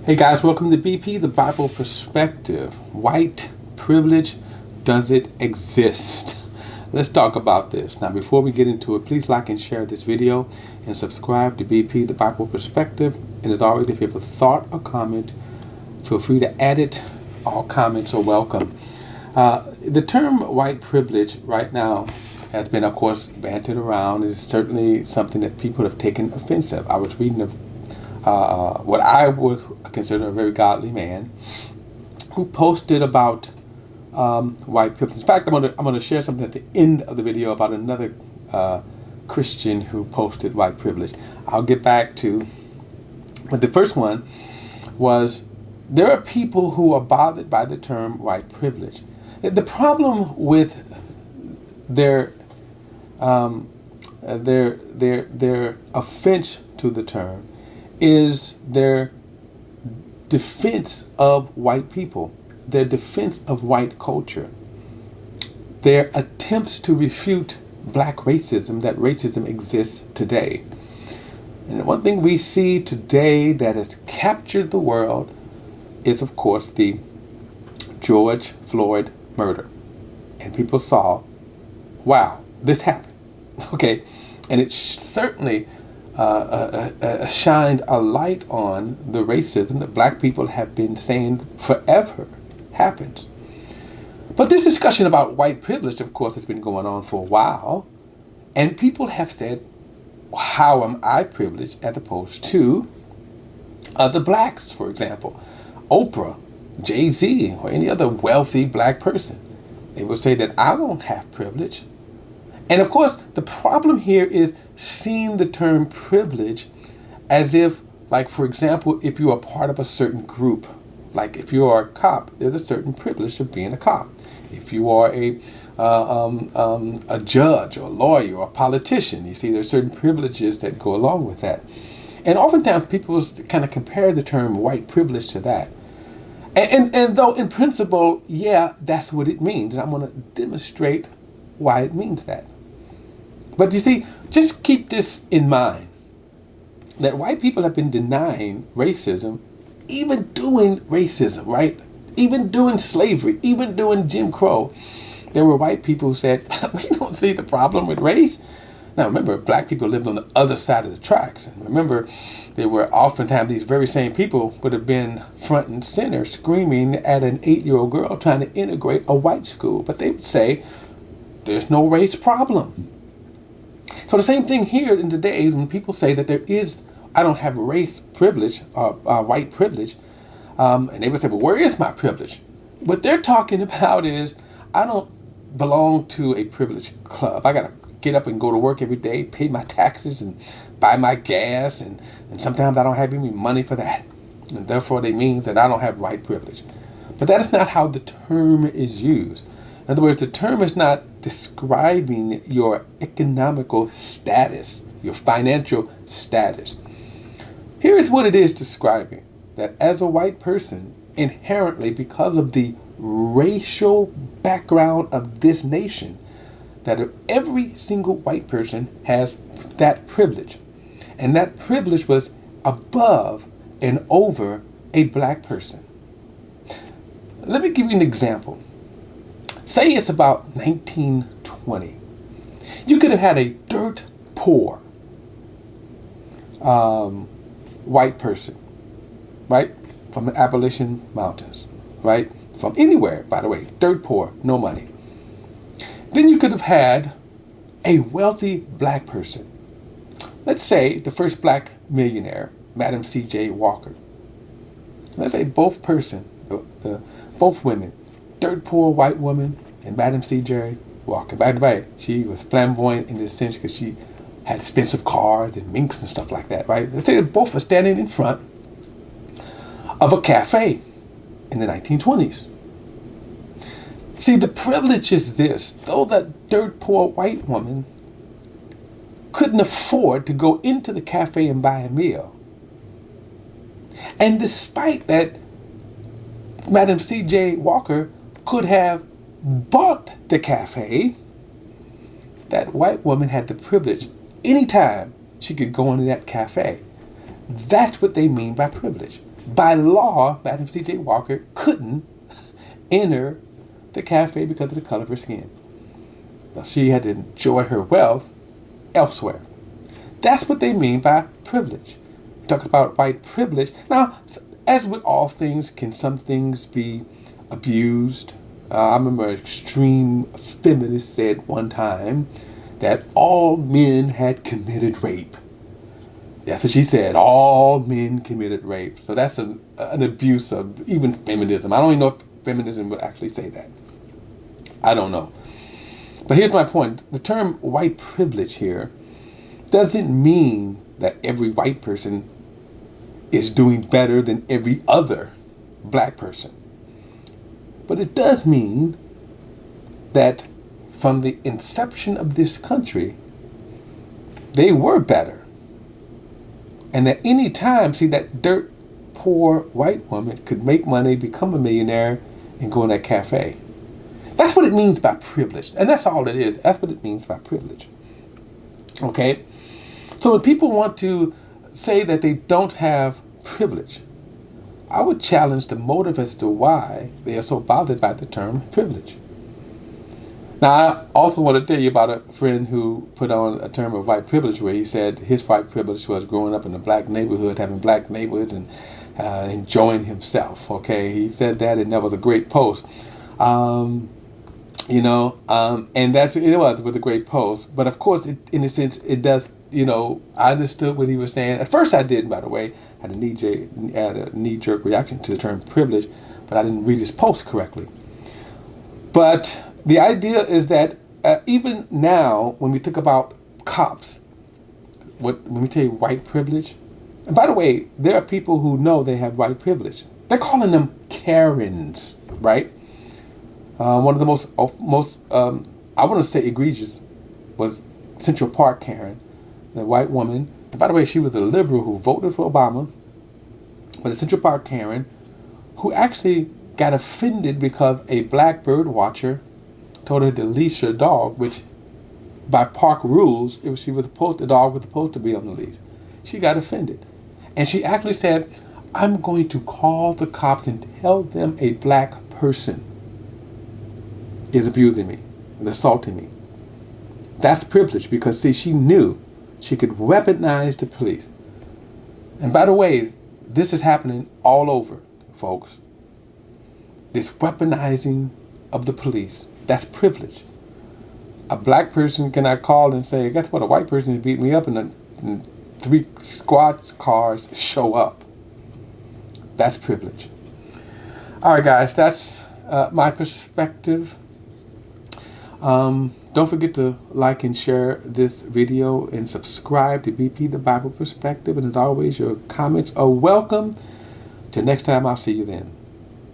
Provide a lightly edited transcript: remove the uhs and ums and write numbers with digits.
Hey guys, welcome to BP, the Bible Perspective. White privilege, does it exist? Let's talk about this. Now, before we get into it, please like and share this video and subscribe to BP, the Bible Perspective. And as always, if you have a thought or comment, feel free to add it. All comments are welcome. The term white privilege right now has been, of course, bantered around. It's certainly something that people have taken offense of. I was reading what I would consider a very godly man who posted about white privilege. In fact, I'm gonna share something at the end of the video about another Christian who posted white privilege. I'll get back to, but the first one was, there are people who are bothered by the term white privilege. The problem with their offense to the term is their defense of white people, their defense of white culture, their attempts to refute black racism, that racism exists today. And one thing we see today that has captured the world is, of course, the George Floyd murder. And people saw, wow, this happened. Okay, and it certainly shined a light on the racism that black people have been saying forever happens. But this discussion about white privilege, of course, has been going on for a while. And people have said, how am I privileged as opposed to other blacks, for example, Oprah, Jay-Z, or any other wealthy black person? They will say that I don't have privilege. And of course, the problem here is seeing the term privilege as if, like, for example, if you are part of a certain group, like if you are a cop, there's a certain privilege of being a cop. If you are a judge or a lawyer or a politician, you see there's certain privileges that go along with that. And oftentimes people kind of compare the term white privilege to that. And though in principle, yeah, that's what it means. And I'm going to demonstrate why it means that. But you see, just keep this in mind, that white people have been denying racism, even doing racism, right? Even doing slavery, even doing Jim Crow. There were white people who said, we don't see the problem with race. Now remember, black people lived on the other side of the tracks. And remember, there were oftentimes these very same people would have been front and center screaming at an 8-year-old girl trying to integrate a white school. But they would say, there's no race problem. So the same thing here in today, when people say that I don't have race privilege or white privilege, and they would say, well, where is my privilege? What they're talking about is, I don't belong to a privileged club. I got to get up and go to work every day, pay my taxes and buy my gas, and sometimes I don't have any money for that. And therefore, it means that I don't have white privilege. But that is not how the term is used. In other words, the term is not describing your economical status, your financial status. Here is what it is describing: that as a white person, inherently, because of the racial background of this nation, that every single white person has that privilege. And that privilege was above and over a black person. Let me give you an example. Say it's about 1920. You could have had a dirt poor white person, right? From the Appalachian Mountains, right? From anywhere, by the way, dirt poor, no money. Then you could have had a wealthy black person. Let's say the first black millionaire, Madam C.J. Walker. Let's say both women, dirt poor white woman and Madam C.J. Walker. By the way, she was flamboyant in this sense because she had expensive cars and minks and stuff like that, right? Let's say they both are standing in front of a cafe in the 1920s. See, the privilege is this: though that dirt poor white woman couldn't afford to go into the cafe and buy a meal, and despite that, Madam C.J. Walker could have bought the cafe, that white woman had the privilege. Anytime she could go into that cafe. That's what they mean by privilege. by law, Madam C.J. Walker couldn't enter the cafe because of the color of her skin. Now, she had to enjoy her wealth elsewhere. That's what they mean by privilege. We're talking about white privilege. Now, as with all things, can some things be abused? I remember an extreme feminist said one time that all men had committed rape. That's what she said. All men committed rape. So that's an abuse of even feminism. I don't even know if feminism would actually say that. I don't know. But here's my point. The term white privilege here doesn't mean that every white person is doing better than every other black person. But it does mean that from the inception of this country, they were better. And at any time, see, that dirt poor white woman could make money, become a millionaire, and go in that cafe. That's what it means by privilege. And that's all it is. That's what it means by privilege. Okay? So when people want to say that they don't have privilege, I would challenge the motive as to why they are so bothered by the term privilege. Now, I also want to tell you about a friend who put on a term of white privilege where he said his white privilege was growing up in a black neighborhood, having black neighborhoods, and enjoying himself. Okay, he said that, and that was a great post. And that's it was a great post. But of course, in a sense, it does. I understood what he was saying. At first, I didn't. By the way, I had a knee-jerk reaction to the term privilege, but I didn't read his post correctly. But the idea is that even now, when we talk about cops, when we say white privilege, and by the way, there are people who know they have white privilege. They're calling them Karens, right? One of the most I want to say egregious was Central Park Karen, the white woman. And by the way, she was a liberal who voted for Obama, but a Central Park Karen who actually got offended because a black bird watcher told her to leash her dog, which by park rules, the dog was supposed to be on the leash. She got offended. And she actually said, I'm going to call the cops and tell them a black person is abusing me and assaulting me. That's privilege because, see, she knew she could weaponize the police. And by the way, this is happening all over, folks. This weaponizing of the police, that's privilege. A black person cannot call and say, guess what, a white person beat me up, and 3 squad cars show up. That's privilege. All right, guys, that's my perspective. Don't forget to like and share this video and subscribe to BP The Bible Perspective. And as always, your comments are welcome. Till next time, I'll see you then.